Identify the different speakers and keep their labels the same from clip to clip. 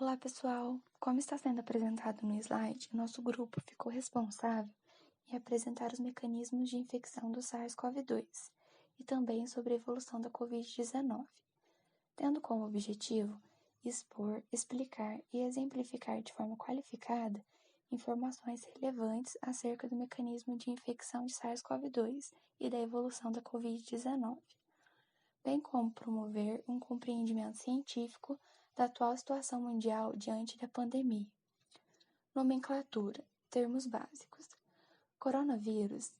Speaker 1: Olá, pessoal! Como está sendo apresentado no slide, nosso grupo ficou responsável em apresentar os mecanismos de infecção do SARS-CoV-2 e também sobre a evolução da Covid-19, tendo como objetivo expor, explicar e exemplificar de forma qualificada informações relevantes acerca do mecanismo de infecção de SARS-CoV-2 e da evolução da Covid-19, bem como promover um compreendimento científico da atual situação mundial diante da pandemia. Nomenclatura. Termos básicos. Coronavírus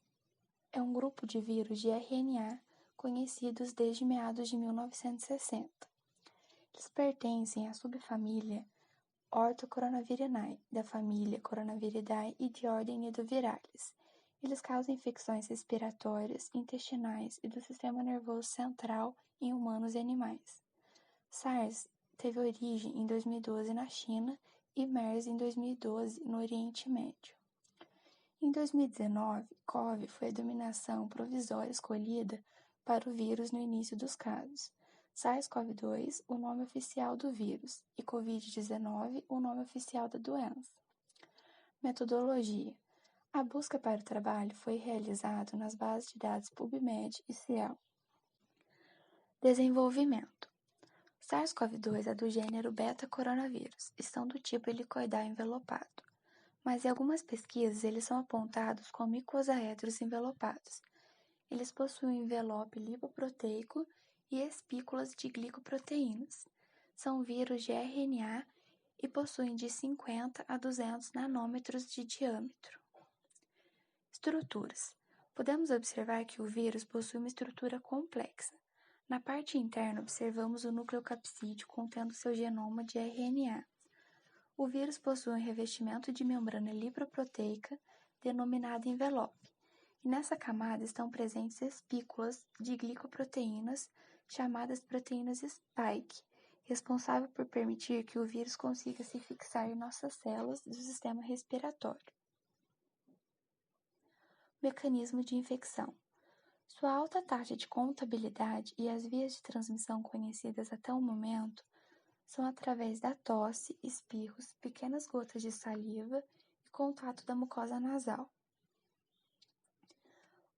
Speaker 1: é um grupo de vírus de RNA conhecidos desde meados de 1960. Eles pertencem à subfamília Orthocoronaviridae, da família Coronaviridae e de ordem Nidoviralis. Eles causam infecções respiratórias, intestinais e do sistema nervoso central em humanos e animais. SARS teve origem em 2012 na China e MERS em 2012 no Oriente Médio. Em 2019, CoV foi a denominação provisória escolhida para o vírus no início dos casos. SARS-CoV-2, o nome oficial do vírus, e Covid-19, o nome oficial da doença. Metodologia. A busca para o trabalho foi realizada nas bases de dados PubMed e SciL. Desenvolvimento. SARS-CoV-2 é do gênero beta-coronavírus, são do tipo helicoidal envelopado, mas em algumas pesquisas eles são apontados como icosaedros envelopados. Eles possuem envelope lipoproteico e espículas de glicoproteínas. São vírus de RNA e possuem de 50 a 200 nanômetros de diâmetro. Estruturas. Podemos observar que o vírus possui uma estrutura complexa. Na parte interna, observamos o núcleo capsídeo contendo seu genoma de RNA. O vírus possui um revestimento de membrana lipoproteica, denominado envelope, e nessa camada estão presentes espículas de glicoproteínas, chamadas proteínas spike, responsável por permitir que o vírus consiga se fixar em nossas células do sistema respiratório. Mecanismo de infecção. Sua alta taxa de contabilidade e as vias de transmissão conhecidas até o momento são através da tosse, espirros, pequenas gotas de saliva e contato da mucosa nasal.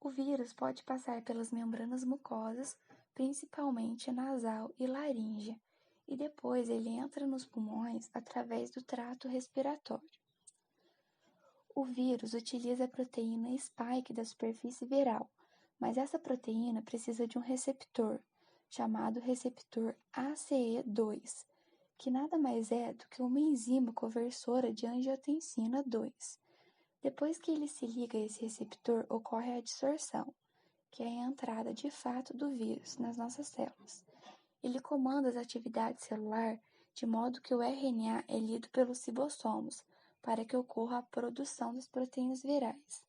Speaker 1: O vírus pode passar pelas membranas mucosas, principalmente nasal e laríngea, e depois ele entra nos pulmões através do trato respiratório. O vírus utiliza a proteína spike da superfície viral, mas essa proteína precisa de um receptor, chamado receptor ACE2, que nada mais é do que uma enzima conversora de angiotensina 2. Depois que ele se liga a esse receptor, ocorre a adsorção, que é a entrada de fato do vírus nas nossas células. Ele comanda as atividades celulares de modo que o RNA é lido pelos cibossomos, para que ocorra a produção das proteínas virais.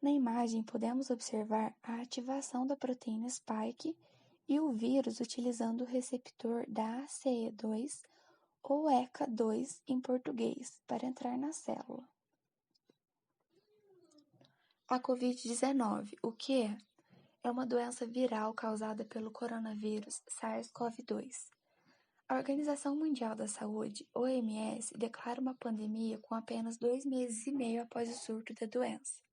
Speaker 1: Na imagem, podemos observar a ativação da proteína spike e o vírus utilizando o receptor da ACE2 ou ECA2 em português, para entrar na célula. A Covid-19, o que é? É uma doença viral causada pelo coronavírus SARS-CoV-2. A Organização Mundial da Saúde, OMS, declara uma pandemia com apenas 2 meses e meio após o surto da doença.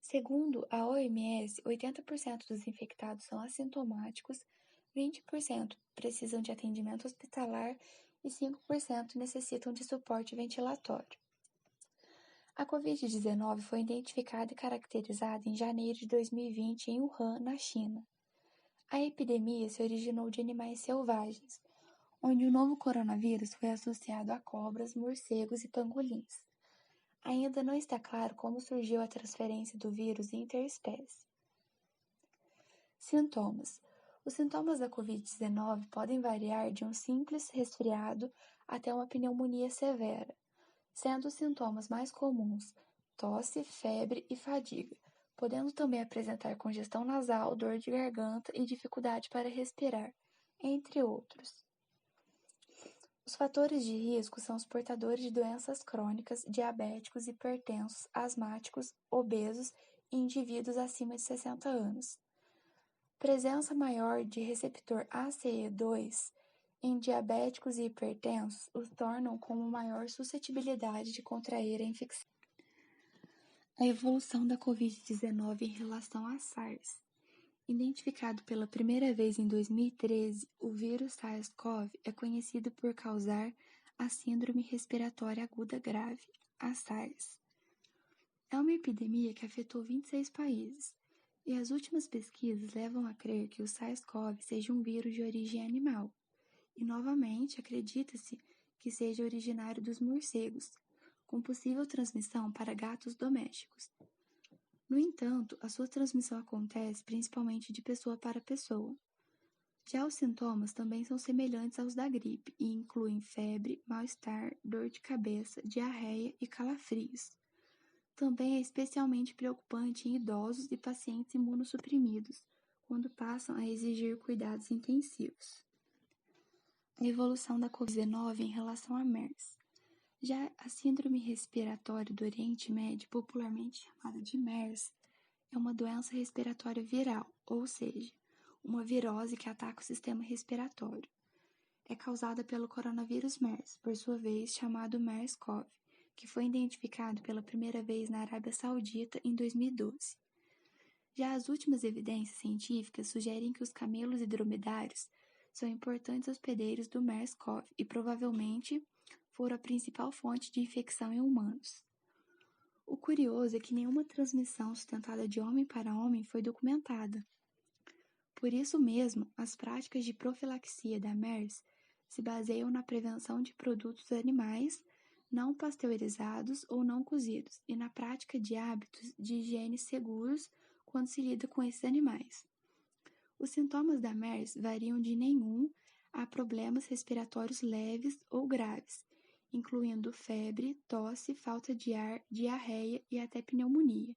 Speaker 1: Segundo a OMS, 80% dos infectados são assintomáticos, 20% precisam de atendimento hospitalar e 5% necessitam de suporte ventilatório. A Covid-19 foi identificada e caracterizada em janeiro de 2020 em Wuhan, na China. A epidemia se originou de animais selvagens, onde o novo coronavírus foi associado a cobras, morcegos e pangolins. Ainda não está claro como surgiu a transferência do vírus interespécie. Sintomas. Os sintomas da Covid-19 podem variar de um simples resfriado até uma pneumonia severa, sendo os sintomas mais comuns tosse, febre e fadiga, podendo também apresentar congestão nasal, dor de garganta e dificuldade para respirar, entre outros. Os fatores de risco são os portadores de doenças crônicas, diabéticos, hipertensos, asmáticos, obesos e indivíduos acima de 60 anos. Presença maior de receptor ACE2 em diabéticos e hipertensos os tornam com maior suscetibilidade de contrair a infecção. A evolução da Covid-19 em relação à SARS. Identificado pela primeira vez em 2013, o vírus SARS-CoV é conhecido por causar a Síndrome Respiratória Aguda Grave, a SARS. É uma epidemia que afetou 26 países, e as últimas pesquisas levam a crer que o SARS-CoV seja um vírus de origem animal, e novamente acredita-se que seja originário dos morcegos, com possível transmissão para gatos domésticos. No entanto, a sua transmissão acontece principalmente de pessoa para pessoa. Já os sintomas também são semelhantes aos da gripe e incluem febre, mal-estar, dor de cabeça, diarreia e calafrios. Também é especialmente preocupante em idosos e pacientes imunossuprimidos, quando passam a exigir cuidados intensivos. A evolução da Covid-19 em relação à MERS. Já a Síndrome Respiratória do Oriente Médio, popularmente chamada de MERS, é uma doença respiratória viral, ou seja, uma virose que ataca o sistema respiratório. É causada pelo coronavírus MERS, por sua vez chamado MERS-CoV, que foi identificado pela primeira vez na Arábia Saudita em 2012. Já as últimas evidências científicas sugerem que os camelos e dromedários são importantes hospedeiros do MERS-CoV e provavelmente foram a principal fonte de infecção em humanos. O curioso é que nenhuma transmissão sustentada de homem para homem foi documentada. Por isso mesmo, as práticas de profilaxia da MERS se baseiam na prevenção de produtos animais não pasteurizados ou não cozidos e na prática de hábitos de higiene seguros quando se lida com esses animais. Os sintomas da MERS variam de nenhum a problemas respiratórios leves ou graves, incluindo febre, tosse, falta de ar, diarreia e até pneumonia.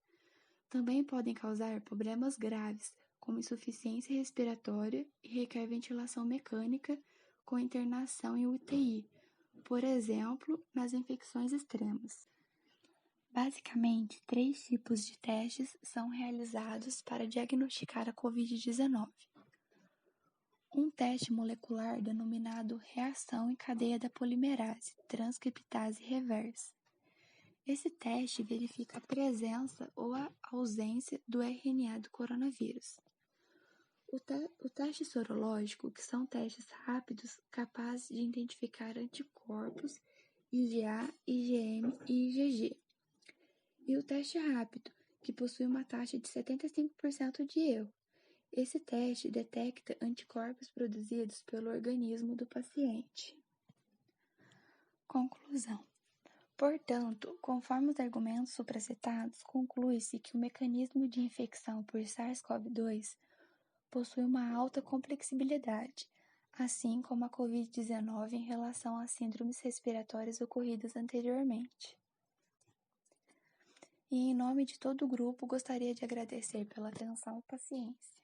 Speaker 1: Também podem causar problemas graves, como insuficiência respiratória e requer ventilação mecânica com internação em UTI, por exemplo, nas infecções extremas. Basicamente, 3 tipos de testes são realizados para diagnosticar a Covid-19. Um teste molecular denominado reação em cadeia da polimerase, transcriptase reversa. Esse teste verifica a presença ou a ausência do RNA do coronavírus. O teste sorológico, que são testes rápidos capazes de identificar anticorpos IgA, IgM e IgG. E o teste rápido, que possui uma taxa de 75% de erro. Esse teste detecta anticorpos produzidos pelo organismo do paciente. Conclusão. Portanto, conforme os argumentos supracitados, conclui-se que o mecanismo de infecção por SARS-CoV-2 possui uma alta complexibilidade, assim como a Covid-19 em relação às síndromes respiratórias ocorridas anteriormente. E em nome de todo o grupo, gostaria de agradecer pela atenção e paciência.